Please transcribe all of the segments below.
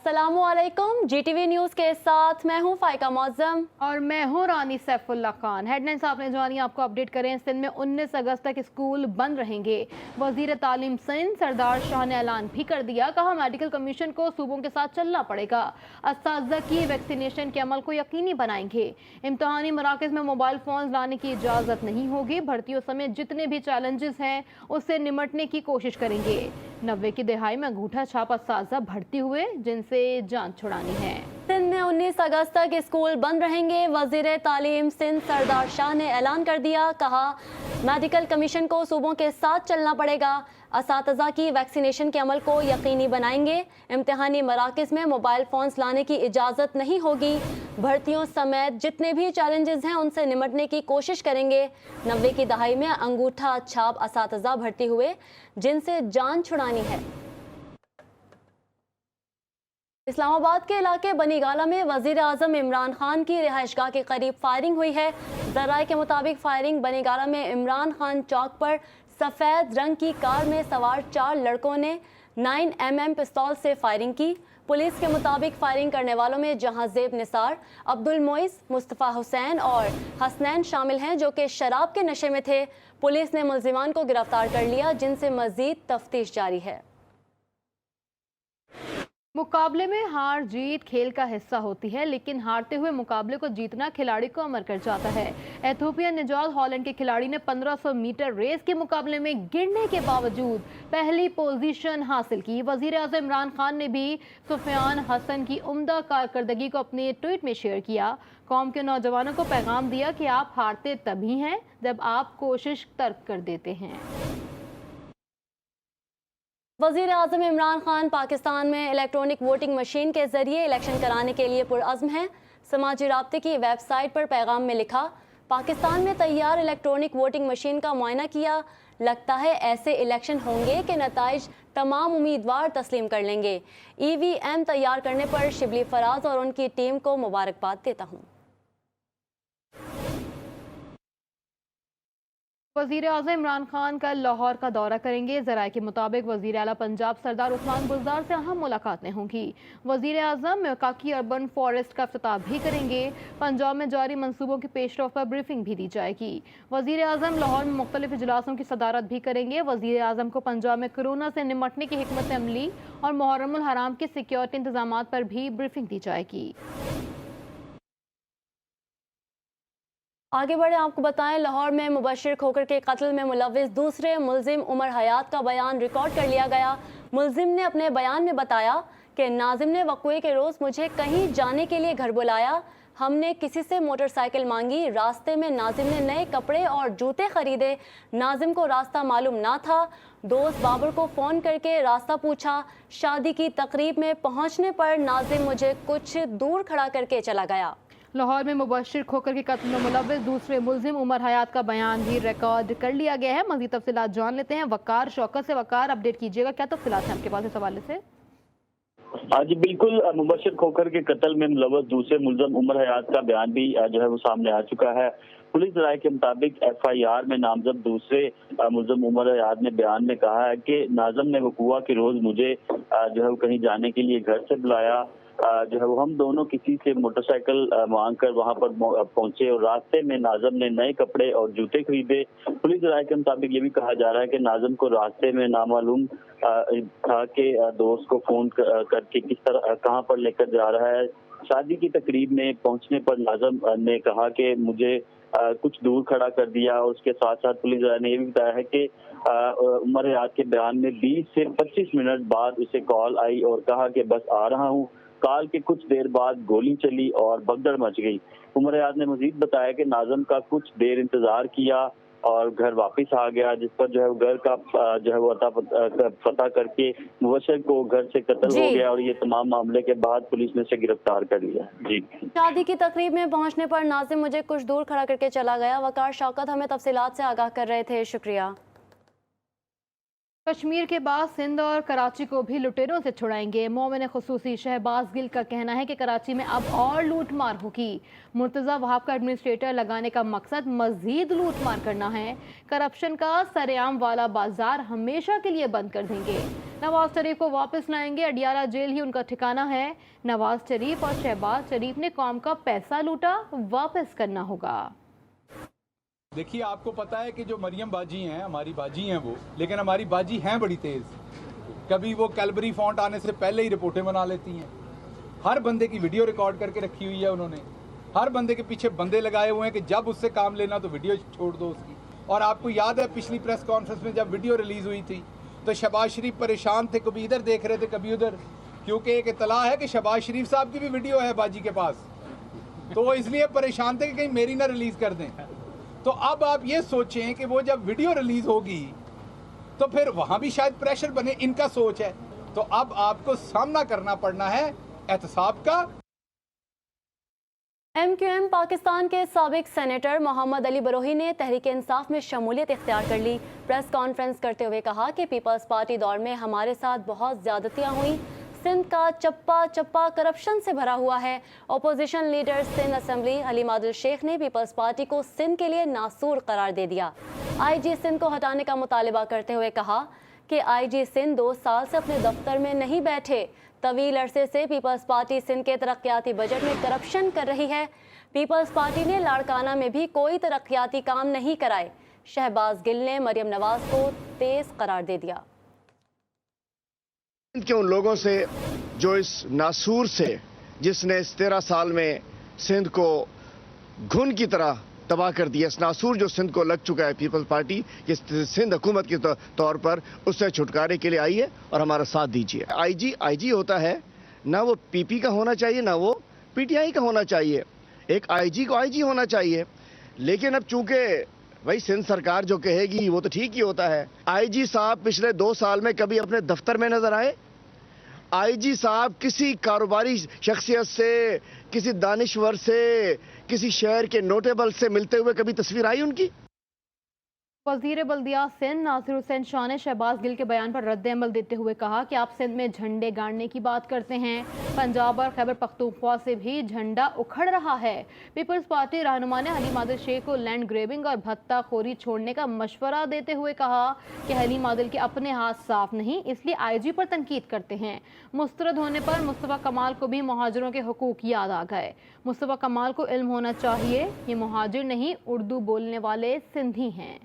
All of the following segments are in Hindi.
अस्सलामुअलैकुम। GTV न्यूज़ के साथ मैं हूं फाइका मौजम और मैं हूं रानी सैफुल्ला खान। हेडलाइंस आपने जानी, आपको अपडेट करें। सिंध में 19 अगस्त तक स्कूल बंद रहेंगे। वजीर तालीम सिंध सरदार शाह ने ऐलान भी कर दिया, कहा मेडिकल कमीशन को सूबों के साथ चलना पड़ेगा। अस्ताज़ा की वैक्सीनेशन के अमल को यकीनी बनाएंगे। इम्तहानी मराकज़ में मोबाइल फोन लाने की इजाज़त नहीं होगी। भर्तियों समेत जितने भी चैलेंजेस हैं उससे निमटने की कोशिश करेंगे। 90 की दिहाई में अंगूठा छाप अस्ताज़ा भर्ती हुए जिनसे जान छुड़ानी है। सिंध में 19 अगस्त तक स्कूल बंद रहेंगे। वजीर तालीम सिंध सरदार शाह ने ऐलान कर दिया, कहा मेडिकल कमीशन को सूबों के साथ चलना पड़ेगा। असातिज़ा की वैक्सीनेशन के अमल को यकीनी बनाएंगे। इम्तिहानी मराकज़ में मोबाइल फ़ोन्स लाने की इजाज़त नहीं होगी। भर्तियों समेत जितने भी चैलेंजेस हैं उनसे निमटने की कोशिश करेंगे। 90 की दहाई में अंगूठा छाप असातिज़ा भर्ती हुए जिनसे जान छुड़ानी है। इस्लामाबाद के इलाके बनीगाला में वजीर आज़म इमरान खान की रिहाइशगाह के करीब फायरिंग हुई है। ज़राए के मुताबिक फायरिंग बनीगाला में इमरान खान चौक पर सफ़ेद रंग की कार में सवार 4 लड़कों ने 9mm पिस्तौल से फायरिंग की। पुलिस के मुताबिक फायरिंग करने वालों में जहांजेब निसार, अब्दुल मोइस, मुस्तफ़ा हुसैन और हसनैन शामिल हैं, जो कि शराब के नशे में थे। पुलिस ने मुल्ज़िमान को गिरफ्तार कर लिया, जिनसे मज़ीद तफ्तीश जारी है। मुकाबले में हार जीत खेल का हिस्सा होती है, लेकिन हारते हुए मुकाबले को जीतना खिलाड़ी को अमर कर जाता है। एथियोपियन निजाल हॉलैंड के खिलाड़ी ने 1500 मीटर रेस के मुकाबले में गिरने के बावजूद पहली पोजीशन हासिल की। वजीर आज़म इमरान खान ने भी सुफियान हसन की उम्दा कारकर्दगी को अपने ट्वीट में शेयर किया। कौम के नौजवानों को पैगाम दिया कि आप हारते तभी हैं जब आप कोशिश तर्क कर देते हैं। वज़ीर आज़म इमरान खान पाकिस्तान में इलेक्ट्रॉनिक वोटिंग मशीन के ज़रिए इलेक्शन कराने के लिए पुरअज़्म हैं। समाजी राब्ते की वेबसाइट पर पैगाम में लिखा, पाकिस्तान में तैयार इलेक्ट्रॉनिक वोटिंग मशीन का मुआयना किया। लगता है ऐसे इलेक्शन होंगे कि नताइज तमाम उम्मीदवार तस्लीम कर लेंगे। EVM तैयार करने पर शिबली फराज और उनकी टीम को मुबारकबाद देता हूँ। वज़ीर आज़म इमरान खान कल लाहौर का दौरा करेंगे। ज़राए के मुताबिक वज़ीर आला पंजाब सरदार उस्मान बुज़दार से अहम मुलाकातें होंगी। वज़ीर आज़म मकाकी अर्बन फॉरेस्ट का इफ्तिताह भी करेंगे। पंजाब में जारी मंसूबों की पेशरफ पर ब्रीफिंग भी दी जाएगी। वज़ीर आज़म लाहौर में मुख्तलिफ इजलासों की सदारत भी करेंगे। वज़ीर आज़म को पंजाब में कोरोना से निमटने की हिकमत अमली और मुहर्रमुल हराम के सिक्योरिटी इंतजाम पर भी ब्रीफिंग दी जाएगी। आगे बढ़े, आपको बताएं, लाहौर में मुबशिर खोकर के कत्ल में मुलव्विस दूसरे मुल्जिम उमर हयात का बयान रिकॉर्ड कर लिया गया। मुल्जिम ने अपने बयान में बताया कि नाजिम ने वक़्वे के रोज़ मुझे कहीं जाने के लिए घर बुलाया। हमने किसी से मोटरसाइकिल मांगी। रास्ते में नाजिम ने नए कपड़े और जूते खरीदे। नाजिम को रास्ता मालूम ना था। दोस्त बाबर को फ़ोन करके रास्ता पूछा। शादी की तकरीब में पहुँचने पर नाजिम मुझे कुछ दूर खड़ा करके चला गया। लाहौर में मुबशिर खोकर के कत्ल में मुलव्विस दूसरे मुल्जिम उमर हयात का बयान भी रिकॉर्ड कर लिया गया है। मज़ीद तफसीलात जान लेते हैं वकार शौकत से। वकार, अपडेट कीजिएगा, क्या तफसीलात हैं आपके पास इस हवाले से? हाँ जी बिल्कुल, मुबशिर खोकर के कत्ल में मुलव्वस दूसरे मुल्जिम उमर हयात का बयान भी जो है वो सामने आ चुका है। पुलिस राय के मुताबिक FIR में नामजद दूसरे मुल्जिम उमर हयात ने बयान में कहा है कि नाज़िम ने वक़ुआ के रोज मुझे जो है वो कहीं जाने के लिए घर से बुलाया। जो है वो हम दोनों किसी से मोटरसाइकिल मांग कर वहां पर पहुंचे और रास्ते में नाज़िम ने नए कपड़े और जूते खरीदे। पुलिस राय के मुताबिक ये भी कहा जा रहा है कि नाज़िम को रास्ते में नामालूम था कि दोस्त को फोन करके किस तरह कहां पर लेकर जा रहा है। शादी की तकरीब में पहुंचने पर नाज़िम ने कहा कि मुझे कुछ दूर खड़ा कर दिया। और उसके साथ साथ पुलिस ने यह भी बताया है कि उमर हयात के बयान में 20 से 25 मिनट बाद उसे कॉल आई और कहा कि बस आ रहा हूँ। कॉल के कुछ देर बाद गोली चली और भगदड़ मच गई। उमर हयात ने मजीद बताया कि नाज़िम का कुछ देर इंतजार किया और घर वापस आ गया, जिस पर जो है घर का जो है वो पता करके मुबशिर को घर से कत्ल हो गया और ये तमाम मामले के बाद पुलिस ने उसे गिरफ्तार कर लिया। जी, शादी की तकरीब में पहुंचने पर नाज़िम मुझे कुछ दूर खड़ा करके चला गया। वकार शौकत हमें तफसीलात से आगाह कर रहे थे, शुक्रिया। कश्मीर के बाद सिंध और कराची को भी लुटेरों से छुड़ाएंगे। मोमिन खुसूसी शहबाज गिल का कहना है कि कराची में अब और लूटमार होगी। मुर्तज़ा वहाब का एडमिनिस्ट्रेटर लगाने का मकसद मजीद लूटमार करना है। करप्शन का सरेआम वाला बाजार हमेशा के लिए बंद कर देंगे। नवाज शरीफ को वापस लाएंगे। अडियाला जेल ही उनका ठिकाना है। नवाज शरीफ और शहबाज शरीफ ने कौम का पैसा लूटा, वापस करना होगा। देखिए, आपको पता है कि जो मरियम बाजी हैं, हमारी बाजी हैं वो, लेकिन हमारी बाजी हैं बड़ी तेज। कभी वो कैलबरी फॉन्ट आने से पहले ही रिपोर्टें बना लेती हैं। हर बंदे की वीडियो रिकॉर्ड करके रखी हुई है उन्होंने। हर बंदे के पीछे बंदे लगाए हुए हैं कि जब उससे काम लेना तो वीडियो छोड़ दो उसकी। और आपको याद है पिछली प्रेस कॉन्फ्रेंस में जब वीडियो रिलीज हुई थी तो शहबाज शरीफ परेशान थे, कभी इधर देख रहे थे कभी उधर, क्योंकि एक इतला है कि शहबाज शरीफ साहब की भी वीडियो है बाजी के पास, तो वो इसलिए परेशान थे कि कहीं मेरी ना रिलीज कर दें। तो अब आप ये सोचें कि वो जब वीडियो रिलीज होगी तो फिर वहां भी शायद प्रेशर बने, इनका सोच है। तो अब आपको सामना करना पड़ना है एहतसाब का। MQM पाकिस्तान के साबिक सेनेटर मोहम्मद अली बरोही ने तहरीक इंसाफ में शमूलियत इख्तियार कर ली। प्रेस कॉन्फ्रेंस करते हुए कहा कि पीपल्स पार्टी दौर में हमारे साथ बहुत ज्यादतियां हुई। सिंध का चप्पा चप्पा करप्शन से भरा हुआ है। Opposition leader Sindh assembly Haleem Adil Shaikh ने पीपल्स पार्टी को सिंध के लिए नासूर करार दे दिया। IG सिंध को हटाने का मुतालबा करते हुए कहा कि IG सिंध 2 साल से अपने दफ्तर में नहीं बैठे। तवील अरसे से पीपल्स पार्टी सिंध के तरक्याती बजट में करप्शन कर रही है। पीपल्स पार्टी ने लाड़काना में भी कोई तरक्याती काम नहीं कराए। शहबाज गिल ने मरियम नवाज को तेज करार दे दिया। के उन लोगों से जो इस नासूर से, जिसने इस 13 साल में सिंध को घुन की तरह तबाह कर दिया, इस नासूर जो सिंध को लग चुका है पीपल्स पार्टी कि सिंध हुकूमत के तौर पर, उससे छुटकारे के लिए आई है और हमारा साथ दीजिए। IG होता है ना, वो PP का होना चाहिए ना वो PTI का होना चाहिए। एक IG को IG होना चाहिए। लेकिन अब चूंकि भाई सिंध सरकार जो कहेगी वो तो ठीक ही होता है। IG साहब पिछले 2 साल में कभी अपने दफ्तर में नजर आए? IG साहब किसी कारोबारी शख्सियत से, किसी दानिश्वर से, किसी शहर के नोटेबल से मिलते हुए कभी तस्वीर आई उनकी? वजीर बल्दिया सिंध नासिर हुसैन शाह ने शहबाज गिल के बयान पर रद्द अमल देते हुए कहा कि आप सिंध में झंडे गाड़ने की बात करते हैं। पंजाब और खैबर पख्तूनख्वा से भी झंडा उखड़ रहा है। पीपल्स पार्टी रहनुमा ने हलीम आदिल शेख को लैंड ग्रेबिंग और भत्ता खोरी छोड़ने का मशवरा देते हुए कहा कि हलीम आदिल के अपने हाथ साफ नहीं, इसलिए IG पर तनकीद करते हैं। मुस्तरद होने पर मुस्तफ़ा कमाल को भी मुहाजिरों के हुकूक याद आ गए। मुस्तफ़ा कमाल को इल्म होना चाहिए, ये मुहाजिर नहीं उर्दू बोलने वाले सिंधी हैं।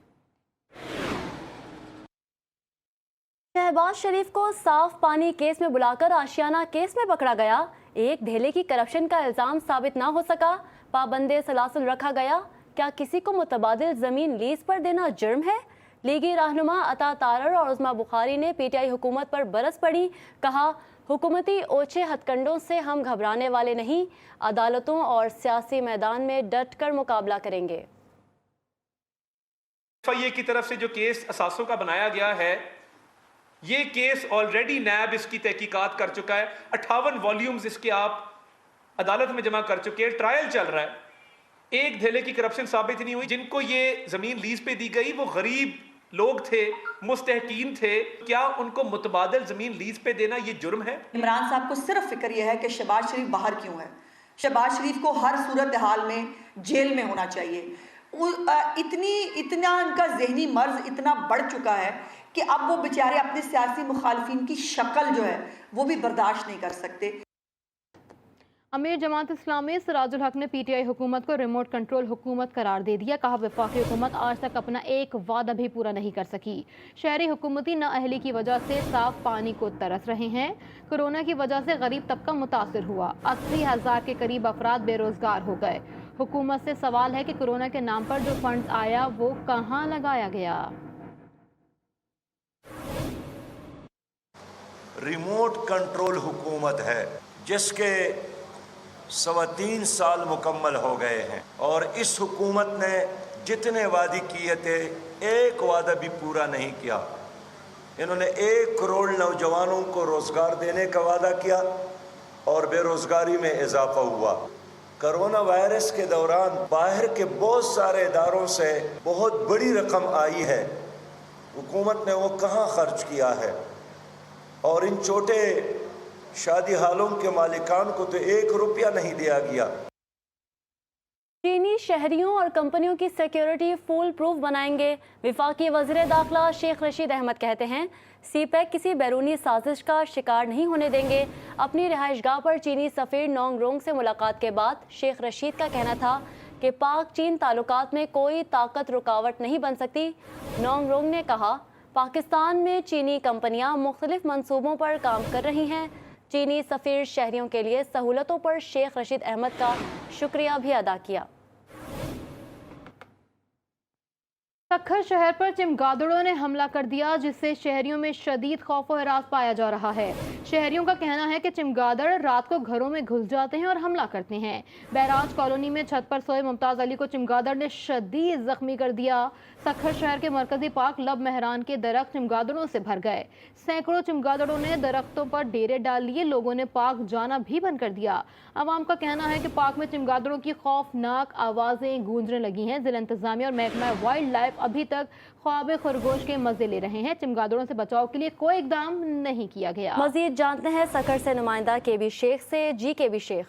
शहबाज शरीफ को साफ पानी केस में बुलाकर आशियाना केस में पकड़ा गया। एक ढेले की करप्शन का इल्जाम साबित ना हो सका। पाबंदे सलासल रखा गया। क्या किसी को मुतबादिल जमीन लीज पर देना जुर्म है? लीगी रहनुमा अता तारर और उस्मा बुखारी ने PTI हुकूमत पर बरस पड़ी। कहा, हुकूमती ओछे हथकंडों से हम घबराने वाले नहीं, अदालतों और सियासी मैदान में डट कर मुकाबला करेंगे। FIA की तरफ से जो केस असासों का बनाया गया है, ये केस ऑलरेडी नैब इसकी तहकीकात कर चुका है। 58 वॉल्यूम्स इसके आप अदालत में जमा कर चुके हैं। ट्रायल चल रहा है। एक धेले की करप्शन साबित नहीं हुई। जिनको ये जमीन लीज पे दी गई वो गरीब लोग थे, मुस्तहकीन थे। क्या उनको मुतबादिल जमीन लीज पे देना ये जुर्म है? इमरान साहब को सिर्फ फिक्र यह है कि शहबाज शरीफ बाहर क्यों है। शहबाज शरीफ को हर सूरत हाल में जेल में होना चाहिए। इतना उनका जहनी मर्ज इतना बढ़ चुका है कि अब वो बेचारे अपने सियासी मुखालफिन की शक्ल जो है वो भी बर्दाश्त नहीं कर सकते। अमीर जमात इस्लामी सिराजुल हक ने PTI हुकूमत को रिमोट कंट्रोल हुकूमत करार दे दिया। कहा, वफाकी हुकूमत आज तक अपना एक वादा भी पूरा नहीं कर सकी। शहरी हुकूमती नाअहली की वजह से साफ पानी को तरस रहे हैं। कोरोना की वजह से गरीब तबका मुतासिर हुआ। 80,000 के करीब अफराद बेरोजगार हो गए। हुकूमत से सवाल है कि कोरोना के नाम पर जो फंड्स आया वो कहाँ लगाया गया। रिमोट कंट्रोल हुकूमत है जिसके 3.25 साल मुकम्मल हो गए हैं और इस हुकूमत ने जितने वादे किए थे एक वादा भी पूरा नहीं किया। इन्होंने 1 करोड़ नौजवानों को रोज़गार देने का वादा किया और बेरोज़गारी में इजाफा हुआ। कोरोना वायरस के दौरान बाहर के बहुत सारे इदारों से बहुत बड़ी रकम आई है, हुकूमत ने वो कहाँ खर्च किया है। और इन छोटे शादी हालों के मालिकान को तो 1 रुपया नहीं दिया गया। चीनी शहरियों और कंपनियों की सिक्योरिटी फुल प्रूफ बनाएंगे। वफाकी वज़ीर दाखिला शेख रशीद अहमद कहते हैं सीपैक किसी बैरूनी साजिश का शिकार नहीं होने देंगे। अपनी रिहाइशगाह पर चीनी सफ़ीर नोंग रोंग से मुलाकात के बाद शेख रशीद का कहना था कि पाक चीन ताल्लुकात में कोई ताकत रुकावट नहीं बन सकती। नोंग रोंग ने कहा पाकिस्तान में चीनी कंपनियां मुख्तलिफ मंसूबों पर काम कर रही हैं। चीनी सफ़ीर शहरियों के लिए सहूलतों पर शेख रशीद अहमद का शुक्रिया भी अदा किया। सक्खर शहर पर चमगादड़ों ने हमला कर दिया, जिससे शहरियों में शदीद खौफ और हरास पाया जा रहा है। शहरियों का कहना है कि चमगादड़ रात को घरों में घुस जाते हैं और हमला करते हैं। बैराज कॉलोनी में छत पर सोए मुमताज़ अली को चमगादड़ ने शदीद जख्मी कर दिया। सक्खर शहर के मरकजी पार्क लब मेहरान के दरख्त चमगादड़ों से भर गए। सैकड़ों चमगादड़ों ने दरख्तों पर डेरे डाल लिए। लोगों ने पार्क जाना भी बंद कर दिया। अवाम का कहना है कि पार्क में चमगादड़ों की खौफनाक आवाज़ें गूंजने लगी हैं। जिला इंतजामिया और महकमा वाइल्ड लाइफ अभी तक ख्वाब खरगोश के मजे ले रहे हैं। चमगादड़ों से बचाव के लिए कोई इकदाम नहीं किया गया। मजीद जानते हैं सक्खर से नुमाइंदा KB शेख से। जी KB शेख।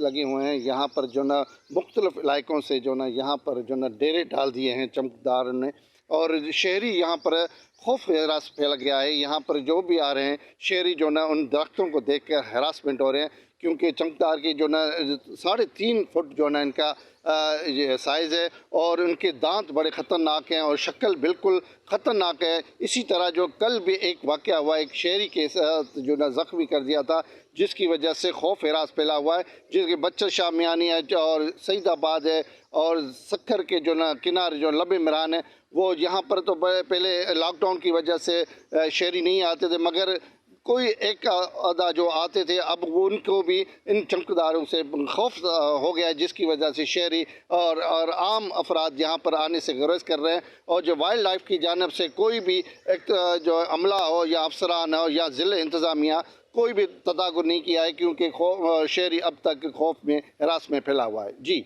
लगे हुए हैं यहाँ पर जो ना मुख्तलिफ इलाकों से जो ना यहाँ पर जो ना डेरे डाल दिए हैं चमकदार ने, और शहरी यहाँ पर खौफ हरास फैल गया है। यहाँ पर जो भी आ रहे हैं शहरी जो ना उन दरख्तों को देख कर हरासमेंट हो रहे हैं, क्योंकि चमकदार की जो ना 3.5 फुट जो ना इनका साइज़ है और उनके दांत बड़े ख़तरनाक हैं और शक्ल बिल्कुल ख़तरनाक है। इसी तरह जो कल भी एक वाक़या हुआ, एक शहरी के साथ जो ना ज़ख्मी कर दिया था, जिसकी वजह से खौफ हरास फैला हुआ है। जिसके बच्चर शामियानी है और सईदाबाद है और सक्खर के जो ना किनारे जो लबे मेहरान है, वो यहाँ पर तो पहले लॉकडाउन की वजह से शहरी नहीं आते थे, मगर कोई एक आधा जो आते थे अब वो उनको भी इन चमकदारों से खौफ हो गया है, जिसकी वजह से शहरी और आम अफराद यहाँ पर आने से गुरेज कर रहे हैं। और जो वाइल्ड लाइफ की जानिब से कोई भी एक जो अमला हो या अफसरान हो या ज़िला इंतज़ामिया कोई भी तदाकुर नहीं किया है, क्योंकि शहरी अब तक खौफ में हरास में फैला हुआ है। जी।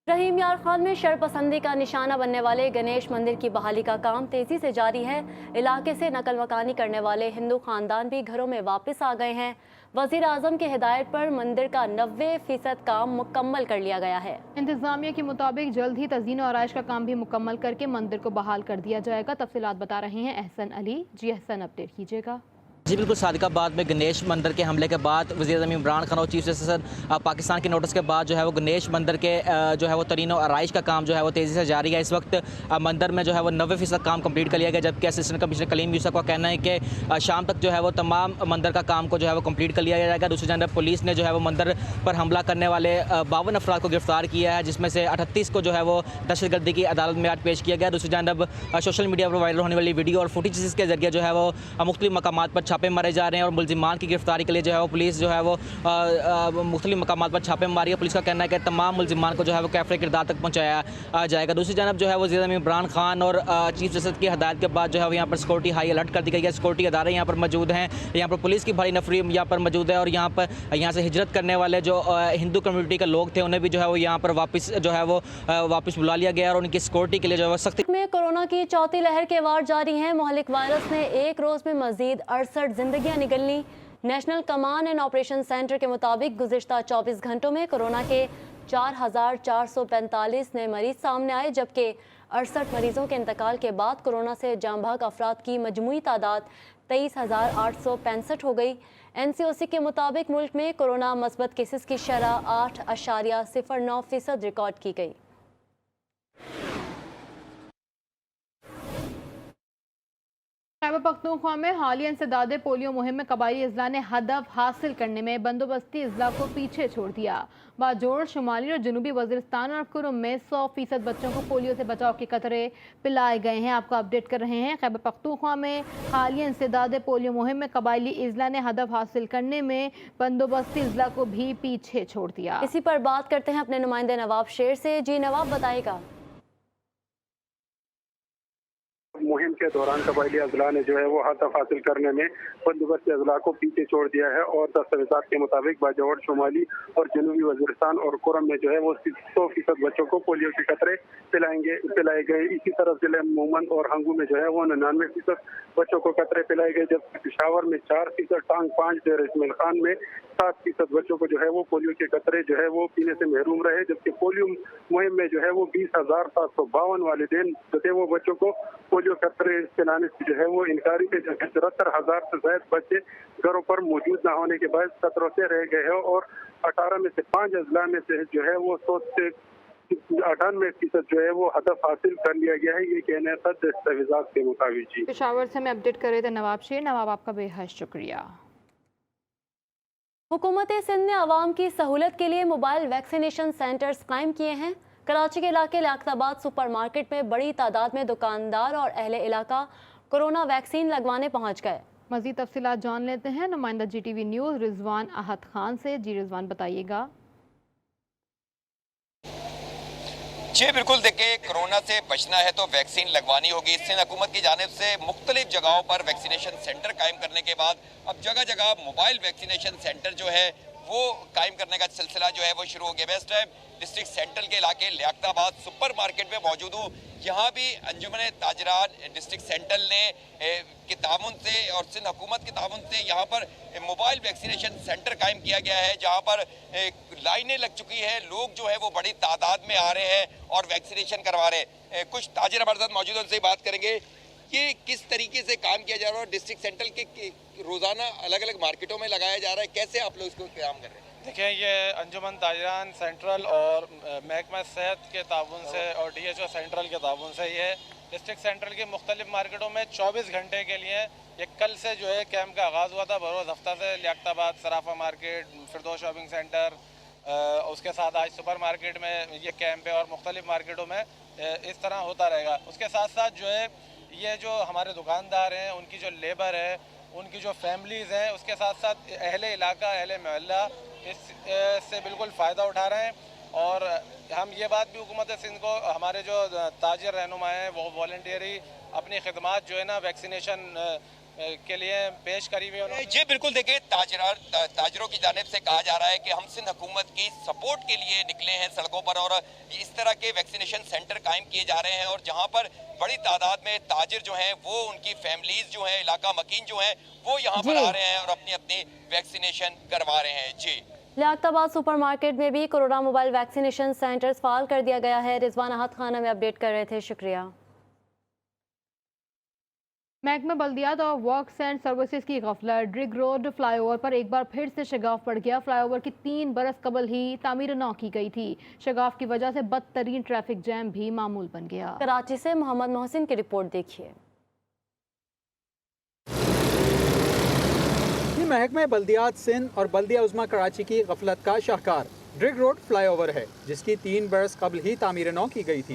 रहीम यार खान में शरपसंदी का निशाना बनने वाले गणेश मंदिर की बहाली का काम तेजी से जारी है। इलाके से नकल मकानी करने वाले हिंदू खानदान भी घरों में वापस आ गए हैं। वजीर आजम की हिदायत पर मंदिर का 90% काम मुकम्मल कर लिया गया है। इंतजामिया के मुताबिक जल्द ही तज़ीन और आराइश का काम भी मुकम्मल करके मंदिर को बहाल कर दिया जाएगा। तफसीलात बता रहे हैं अहसन अली। जी अहसन, अपडेट कीजिएगा। जी बिल्कुल, सादिकाबाद में गणेश मंदिर के हमले के बाद वज़ीर-ए-आज़म इमरान खान और चीफ जस्टिस पाकिस्तान के नोटिस के बाद जो है वो गणेश मंदिर के जो है वो तरीन और आराइश का काम जो है वो तेज़ी से जारी है। इस वक्त मंदिर में जो है वो 90% काम कंप्लीट कर लिया गया, जबकि असिस्टेंट कमिश्नर कलीम यूसुफ का कहना है कि शाम तक जो है वो तमाम मंदिर का काम को जो है वो कंप्लीट कर लिया जाएगा। दूसरी जानब पुलिस ने जो है वो मंदिर पर हमला करने वाले 52 अफराद को गिरफ्तार किया है, जिसमें से 38 को जो है वो दहशतगर्दी की अदालत में आज पेश किया गया। दूसरी जानब सोशल मीडिया पर वायरल होने वाली वीडियो और फुटेज के जरिए जो है वो मुख्तलिफ मकामात पर छापे मारे जा रहे हैं और मुलजिमान की गिरफ्तारी के लिए जो है वो पुलिस जो है वो मुख्तलिफ मकामात पर छापे मारी है। पुलिस का कहना है कि तमाम मुलजिमान को जो है वो कैफरे किरदार तक पहुँचाया जाएगा। दूसरी जानब जो है वो वज़ीर-ए-आज़म इमरान खान और चीफ जस्टिस की हदायत के बाद जो है वो यहाँ पर सिक्योरिटी हाई अलर्ट कर दी गई है। सिक्योरिटी अदारे यहाँ पर मौजूद हैं, यहाँ पर पुलिस की भारी नफरी यहाँ पर मौजूद है और यहाँ से हिजरत करने वाले जो हिंदू कम्युनिटी के लोग थे उन्हें भी जो है वो यहाँ पर वापस जो है वो वापस बुला लिया गया और उनकी सिक्योरिटी के लिए जो है सख्ती में कोरोना की चौथी लहर के वार जारी हैं। मोहलिक वायरस ने एक रोज़ में मजीद 68 जिंदगियां निकलनी। National command and operation centre के मुताबिक गुज़िश्ता 24 घंटों में कोरोना के 4445 नए मरीज सामने आए, जबकि 68 मरीजों के इंतकाल के बाद कोरोना से जाँ भाग अफराद की मजमूई तादाद 23,865 हो गई। NCOC के मुताबिक मुल्क में कोरोना मस्बत केसेस की शरह 8.09% रिकॉर्ड की गई। खैबर पख्तूनख्वा में हालिया इंसदादे पोलियो मुहिम में कबायली अजला ने हदफ हासिल करने में बंदोबस्ती अजला को पीछे छोड़ दिया। बाजोड़, शुमाली और जनूबी वज़ीरिस्तान और कुरुम में 100% बच्चों को पोलियो से बचाव के कतरे पिलाए गए हैं। आपको अपडेट कर रहे हैं। खैबर पख्तूनख्वा में हालिया इंसदादे पोलियो मुहिम में कबायली अजला ने हदफ हासिल करने में बंदोबस्ती अजला को भी पीछे छोड़ दिया। इसी पर बात करते हैं अपने नुमाइंदे नवाब शेर से। जी नवाब, बताएगा। मुहिम के दौरान कबायली अजला ने जो है वो हदफ हासिल करने में बंदोबस्ती अजला को पीछे छोड़ दिया है और दस्तावेजात के मुताबिक बाजौड़, शुमाली और जनूबी वजीरिस्तान और कुरम में जो है वो 100% बच्चों को पोलियो के कतरे पिलाए गए। इसी तरह जिले मोमन और हंगू में जो है वो 99% बच्चों को कतरे पिलाए गए, जबकि पिशावर में 4%, टांग 5, डेर इस्माइल खान में 7% बच्चों को जो है वो पोलियो के कतरे जो है वो पीने से महरूम रहे। जबकि पोलियो मुहिम में जो है वो 20,752 वालिदैन जो थे वो बच्चों को पोलियो कतरे पिलाने से जो है वो इनकारी थे, जबकि 73,000 से ज्यादा बच्चे घरों पर मौजूद न होने के बाद कतरों से रह गए हैं और 18 में से 5 अजला में से जो है वो 100 से 98% जो है वो हदफ हासिल कर लिया गया है, ये कहना था दस्तावेजात के मुताबिक। जी, पेशावर से हमें अपडेट कर रहे थे नवाब शेर। नवाब, आपका बेहद शुक्रिया। हुकूमत सिंध ने आवाम की सहूलत के लिए मोबाइल वैक्सीनेशन सेंटर्स कायम किए हैं। कराची के इलाके लियाकताबाद सुपरमार्केट में बड़ी तादाद में दुकानदार और अहले इलाका कोरोना वैक्सीन लगवाने पहुंच गए। मज़ीद तफसीलात जान लेते हैं नुमाइंदा GTV न्यूज़ रिजवान आहत खान से। जी रिजवान, बताइएगा। जी बिल्कुल, देखिए कोरोना से बचना है तो वैक्सीन लगवानी होगी। सिंध हुकूमत की जानिब से मुख्तलिफ जगहों पर वैक्सीनेशन सेंटर कायम करने के बाद अब जगह जगह मोबाइल वैक्सीनेशन सेंटर जो है वो कायम करने का सिलसिला जो है वो शुरू हो गया। बेस्ट टाइम डिस्ट्रिक्ट सेंट्रल के इलाके लियाकताबाद सुपर मार्केट में मौजूद हूँ। यहाँ भी अंजुमन ताजरान डिस्ट्रिक्ट सेंट्रल ने के ताउन से और सिंध हुकूमत के ताउन से यहाँ पर मोबाइल वैक्सीनेशन सेंटर कायम किया गया है, जहाँ पर लाइनें लग चुकी हैं। लोग जो है वो बड़ी तादाद में आ रहे हैं और वैक्सीनेशन करवा रहे हैं। कुछ ताजिर हमारे साथ मौजूद हैं, उनसे बात करेंगे कि किस तरीके से काम किया जा रहा है। डिस्ट्रिक्ट सेंट्रल के रोजाना अलग अलग मार्केटों में लगाया जा रहा है, कैसे आप लोग इसको काम कर रहे हैं? देखिए, ये अंजुमन ताजरान सेंट्रल और महकमा सेहत के ताउन से और DHO सेंट्रल के ताउन से ये डिस्ट्रिक्ट सेंट्रल की मुख्तलिफ मार्केटों में 24 घंटे के लिए ये कल से जो है कैंप का आगाज़ हुआ था। बरोज़ हफ्ता से लियाकताबाद सराफा मार्केट, फिरदौस शॉपिंग सेंटर, उसके साथ आज सुपर मार्केट में ये कैंप है और मुख्तलिफ मार्केटों में इस तरह होता रहेगा। उसके साथ साथ जो है ये जो हमारे दुकानदार हैं, उनकी जो लेबर है, उनकी जो फैमिलीज़ हैं, उसके साथ साथ अहले इलाका, अहले मोहल्ला इससे बिल्कुल फ़ायदा उठा रहे हैं। और हम ये बात भी हुकूमत सिंध को, हमारे जो ताजिर रहनुमा हैं वो वॉलंटियरी अपनी खिदमात जो है ना वैक्सीनेशन के लिए पेश करी हुई है। जी बिल्कुल, देखिए ताजरों की जानिब से कहा जा रहा है कि हम सिंध हुकूमत की सपोर्ट के लिए निकले हैं सड़कों पर और इस तरह के वैक्सीनेशन सेंटर कायम किए जा रहे हैं और जहां पर बड़ी तादाद में ताजिर जो हैं वो उनकी फैमिलीज जो हैं, इलाका मकीन जो हैं वो यहाँ पर आ रहे हैं और अपनी अपनी वैक्सीनेशन करवा रहे हैं। जी, लियाकताबाद सुपरमार्केट में भी कोरोना मोबाइल वैक्सीनेशन सेंटर्स फाल कर दिया गया है। रिजवान आहत खान में अपडेट कर रहे थे, शुक्रिया। महकमा बल्दियात और वर्क्स एंड सर्विसेज की गफलत। ड्रिग रोड फ्लाईओवर पर एक बार फिर से शगाफ पड़ गया। फ्लाईओवर की 3 बरस कबल ही तामीर नौ की गई थी। शगाफ की वजह से बदतरीन ट्रैफिक जैम भी मामूल बन गया। कराची से मोहम्मद मोहसिन की रिपोर्ट देखिए। महकमा बल्दियात सिंध और बल्दिया उज़्मा कराची की गफलत का शाहकार ड्रिग रोड फ्लाईओवर है, जिसकी 3 बरस कबल ही तामीर नौ की गई थी।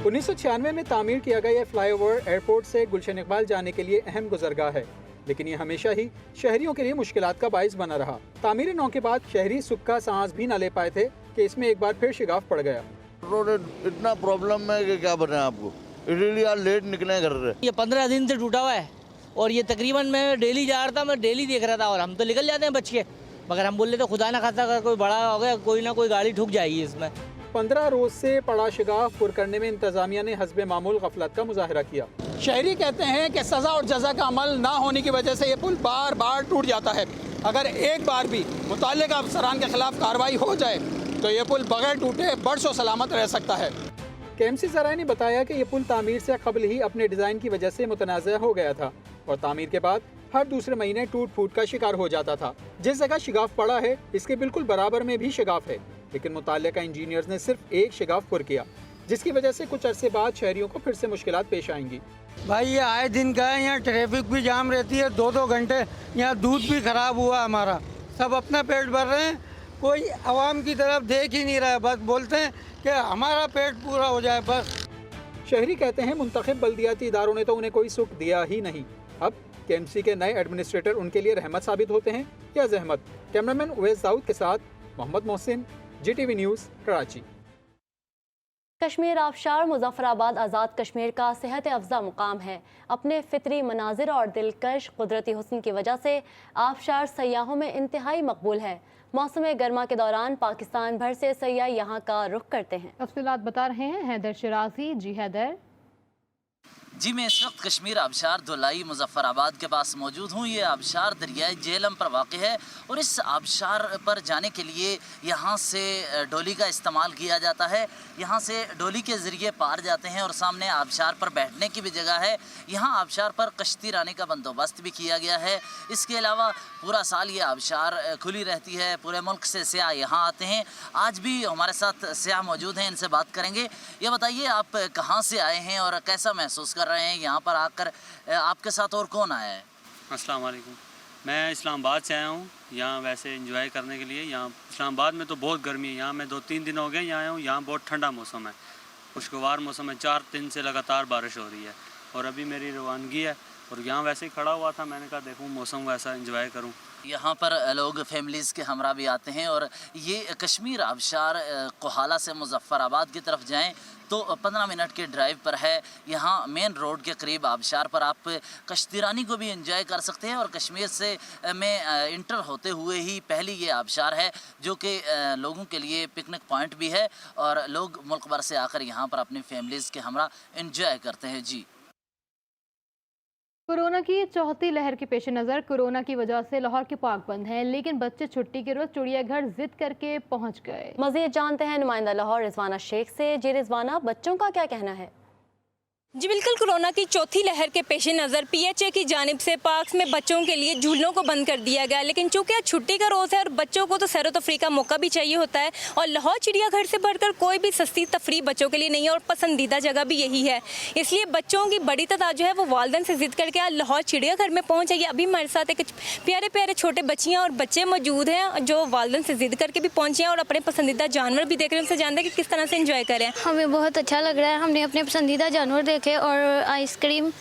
उन्नीस 1996 में तामीर किया गया यह फ्लाईओवर एयरपोर्ट से गुलशन इकबाल जाने के लिए अहम गुजरगाह है, लेकिन ये हमेशा ही शहरियों के लिए मुश्किलात का बाइस बना रहा। तामीर नौ के बाद शहरी सुख का सांस भी न ले पाए थे कि इसमें एक बार फिर शिगाफ पड़ गया। रोड इतना प्रॉब्लम है कि क्या बताएं आपको, इसीलिए आज लेट निकले घर से। ये 15 दिन से टूटा हुआ है और ये तकरीबन मैं डेली जा रहा था, मैं डेली देख रहा था और हम तो निकल जाते हैं बच के, मगर हम बोल रहे थे खुदा ना खासा अगर कोई बड़ा हो गया कोई ना कोई गाड़ी ठुक जाएगी इसमें। 15 रोज से पड़ा शिगाफ पुर करने में इंतजामिया ने हस्बे मामूल गफलत का मुजाहरा किया। शहरी कहते हैं कि सजा और जजा का अमल ना होने की वजह से ये पुल बार बार टूट जाता है। अगर एक बार भी मुताल्लिक़ अफसरान के खिलाफ कार्रवाई हो जाए तो ये पुल बगैर टूटे बरसों सलामत रह सकता है। KMC ज़राए ने बताया कि ये पुल तामीर से कबल ही अपने डिज़ाइन की वजह से मुतनाज़ हो गया था और तामीर के बाद हर दूसरे महीने टूट फूट का शिकार हो जाता था। जिस जगह शिगाफ पड़ा है इसके बिल्कुल बराबर में भी शिगाफ है, लेकिन मुताल्लिका इंजीनियर्स ने सिर्फ एक शिगाफ पुर किया, जिसकी वजह से कुछ अरसे बाद शहरियों को फिर से मुश्किलात पेश आएंगी। भाई ये आए दिन का है, यहाँ ट्रैफिक भी जाम रहती है, 2-2 घंटे यहाँ दूध भी खराब हुआ हमारा। सब अपना पेट भर रहे हैं, कोई आवाम की तरफ देख ही नहीं रहा है, बस बोलते हैं कि हमारा पेट पूरा हो जाए बस। शहरी कहते हैं मुंतखब बल्दियाती इदारों ने तो उन्हें कोई सुख दिया ही नहीं। अब KMC के नए एडमिनिस्ट्रेटर उनके लिए रहमत साबित होते हैं या जहमत। कैमरामैन उवैस दाऊद के साथ मोहम्मद मोहसिन, GTV न्यूज़, कराची। कश्मीर आबशार मुजफ्फराबाद आज़ाद कश्मीर का सेहत अफजा मुकाम है। अपने फितरी मनाजिर और दिलकश कुदरती हुस्न की वजह से आबशार सयाहों में इंतहाई मकबूल है। मौसम गर्मा के दौरान पाकिस्तान भर से सयाह यहाँ का रुख करते हैं। तफसीलात बता रहे हैं हैदर शिराजी। जी हैदर। जी मैं इस वक्त कश्मीर आबशार धुलाई मुजफ्फराबाद के पास मौजूद हूँ। ये आबशार दरियाए झेलम पर वाक़ है और इस आबशार पर जाने के लिए यहाँ से डोली का इस्तेमाल किया जाता है। यहाँ से डोली के ज़रिए पार जाते हैं और सामने आबशार पर बैठने की भी जगह है। यहाँ आबशार पर कश्ती रानी का बंदोबस्त भी किया गया है। इसके अलावा पूरा साल ये आबशार खुली रहती है। पूरे मुल्क से सयाह यहाँ आते हैं। आज भी हमारे साथ सयाह मौजूद हैं, इनसे बात करेंगे। ये बताइए आप कहाँ से आए हैं और कैसा महसूस कर रहे हैं यहाँ पर आकर? आपके साथ और कौन आया है? अस्सलाम वालेकुम। मैं इस्लामाबाद से आया हूँ यहाँ वैसे एंजॉय करने के लिए। यहाँ इस्लामाबाद में तो बहुत गर्मी है। यहाँ मैं 2-3 दिन हो गए यहाँ आया हूँ। यहाँ बहुत ठंडा मौसम है, खुशगवार मौसम है। 4 दिन से लगातार बारिश हो रही है और अभी मेरी रवानगी है और यहाँ वैसे ही खड़ा हुआ था। मैंने कहा देखूँ मौसम वैसा एंजॉय करूँ। यहाँ पर लोग फैमिलीज़ के हमरा भी आते हैं और ये कश्मीर आबशार कोहाला से मुजफ्फराबाद की तरफ जाएं तो 15 मिनट के ड्राइव पर है। यहाँ मेन रोड के करीब आबशार पर आप कश्तीरानी को भी एंजॉय कर सकते हैं और कश्मीर से में इंटर होते हुए ही पहली ये आबशार है जो कि लोगों के लिए पिकनिक पॉइंट भी है और लोग मुल्क भर से आकर यहाँ पर अपनी फैमिलीज़ के हमरा एंजॉय करते हैं। जी कोरोना की चौथी लहर के पेश नज़र कोरोना की वजह से लाहौर के पार्क बंद हैं, लेकिन बच्चे छुट्टी के रोज चिड़ियाघर जिद करके पहुंच गए। मज़ीद जानते हैं नुमाइंदा लाहौर रिजवाना शेख से। जी रिजवाना, बच्चों का क्या कहना है? जी बिल्कुल, कोरोना की चौथी लहर के पेश नज़र PHA की जानिब से पार्क्स में बच्चों के लिए झूलों को बंद कर दिया गया, लेकिन चूंकि आज छुट्टी का रोज़ है और बच्चों को तो सैर व तफरी का मौका भी चाहिए होता है और लाहौर चिड़ियाघर से बढ़कर कोई भी सस्ती तफरी बच्चों के लिए नहीं है और पसंदीदा जगह भी यही है। इसलिए बच्चों की बड़ी तादाद जो है वो वालिदैन से जिद करके आज लाहौर चिड़ियाघर में पहुँच जाइए। अभी हमारे साथ एक प्यारे प्यारे छोटे बच्चियाँ और बच्चे मौजूद हैं जो वालिदैन से जिद करके भी पहुँचे हैं और अपने पसंदीदा जानवर भी देख रहे हैं। उनसे जानते हैं कि किस तरह से इंजॉय करें। हमें बहुत अच्छा लग रहा है, हमने अपने पसंदीदा जानवर देखे और आइसक्रीम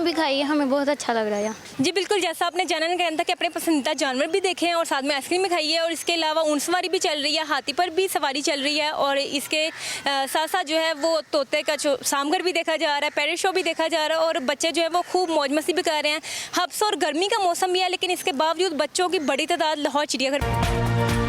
भी खाई है। हमें बहुत अच्छा लग रहा है यहाँ। जी बिल्कुल, जैसा आपने जाना कहना था कि अपने पसंदीदा जानवर भी देखे हैं और साथ में आइसक्रीम भी खाई है और इसके अलावा ऊँट सवारी भी चल रही है, हाथी पर भी सवारी चल रही है और इसके साथ साथ जो है वो तोते का जो सामगर भी देखा जा रहा है, पैरेट शो भी देखा जा रहा है और बच्चे जो है वो खूब मौज मस्ती भी कर रहे हैं। हब्स और गर्मी का मौसम भी है, लेकिन इसके बावजूद बच्चों की बड़ी तादाद लाहौर चिड़ियाघर